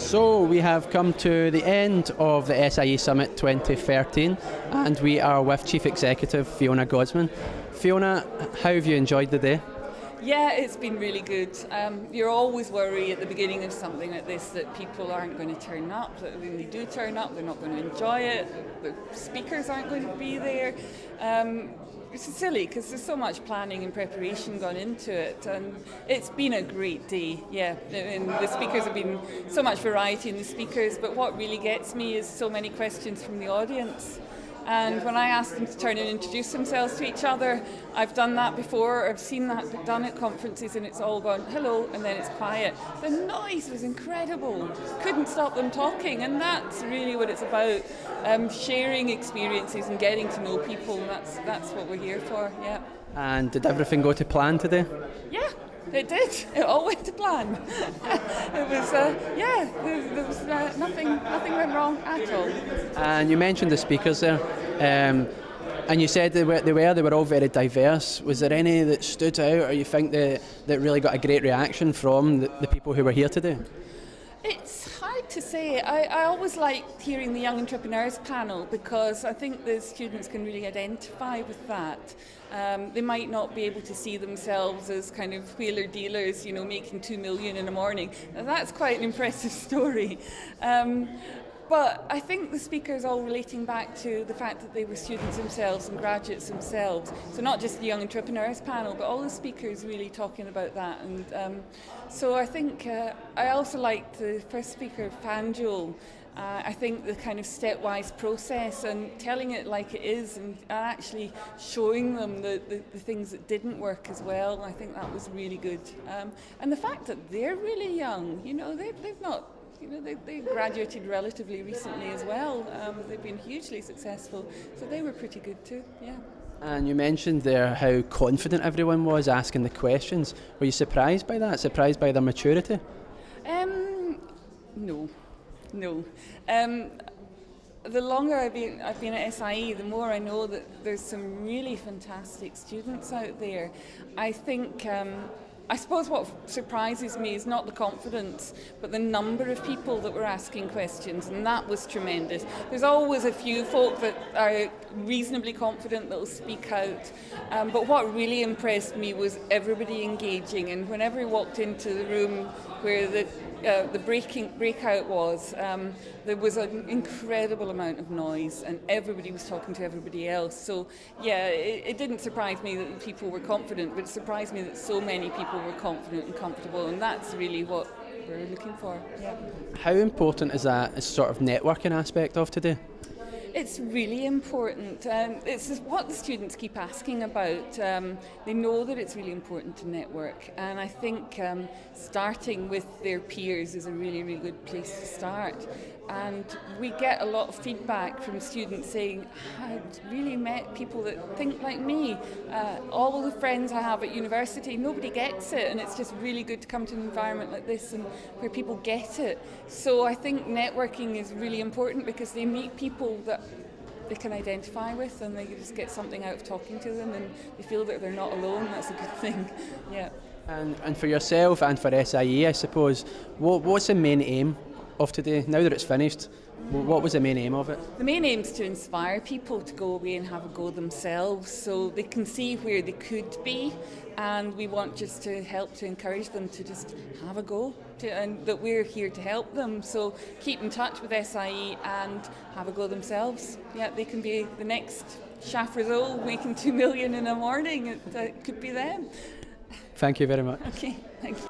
So we have come to the end of the SIE Summit 2013 and we are with Chief Executive Fiona Godsman. Fiona, how have you enjoyed the day? Yeah, it's been really good. You're always worried at the beginning of something like this that people aren't going to turn up, that when they do turn up they're not going to enjoy it, the speakers aren't going to be there. It's silly because there's so much planning and preparation gone into it, and it's been a great day, yeah. And the speakers have been so much variety in the speakers, but what really gets me is so many questions from the audience. And when I ask them to turn and introduce themselves to each other, I've done that before, I've seen that done at conferences, and it's all gone, hello, and then it's quiet. The noise was incredible, couldn't stop them talking, and that's really what it's about, sharing experiences and getting to know people, and that's what we're here for, yeah. And did everything go to plan today? Yeah. It did. It all went to plan. It was, there was nothing went wrong at all. And you mentioned the speakers there, and you said they were all very diverse. Was there any that stood out, or you think that really got a great reaction from the people who were here today? It's hard to say. I always liked hearing the Young Entrepreneurs panel because I think the students can really identify with that. They might not be able to see themselves as kind of wheeler dealers, you know, making 2 million in a morning. Now, that's quite an impressive story. But I think the speakers all relating back to the fact that they were students themselves and graduates themselves. So not just the Young Entrepreneurs panel, but all the speakers really talking about that. And so I think I also liked the first speaker, Fanjul. I think the kind of stepwise process and telling it like it is and actually showing them the things that didn't work as well, I think that was really good. And the fact that they're really young, you know, they've not, you know, they graduated relatively recently as well. They've been hugely successful, so they were pretty good too, yeah. And you mentioned there how confident everyone was asking the questions. Were you surprised by that? Surprised by their maturity? No. The longer I've been at SIE, the more I know that there's some really fantastic students out there. I think, I suppose what surprises me is not the confidence, but the number of people that were asking questions, and that was tremendous. There's always a few folk that are reasonably confident that will speak out, but what really impressed me was everybody engaging, and whenever we walked into the room where the breakout was, there was an incredible amount of noise and everybody was talking to everybody else. So yeah, it didn't surprise me that people were confident, but it surprised me that so many people were confident and comfortable, and that's really what we're looking for. Yeah. How important is that as sort of networking aspect of today? It's really important. It's what the students keep asking about. They know that it's really important to network, and I think starting with their peers is a really, really good place to start. And we get a lot of feedback from students saying, I've really met people that think like me. All the friends I have at university, nobody gets it, and it's just really good to come to an environment like this and where people get it. So I think networking is really important because they meet people that they can identify with, and they just get something out of talking to them, and they feel that they're not alone. That's a good thing. Yeah. And for yourself and for SIE, I suppose, what's the main aim of today? Now that it's finished, what was the main aim of it? The main aim is to inspire people to go away and have a go themselves so they can see where they could be, and we want just to help to encourage them to just have a go, and that we're here to help them. So keep in touch with SIE and have a go themselves. Yeah, they can be the next Shafrazol making 2 million in a morning. It could be them. Thank you very much. Okay, thank you.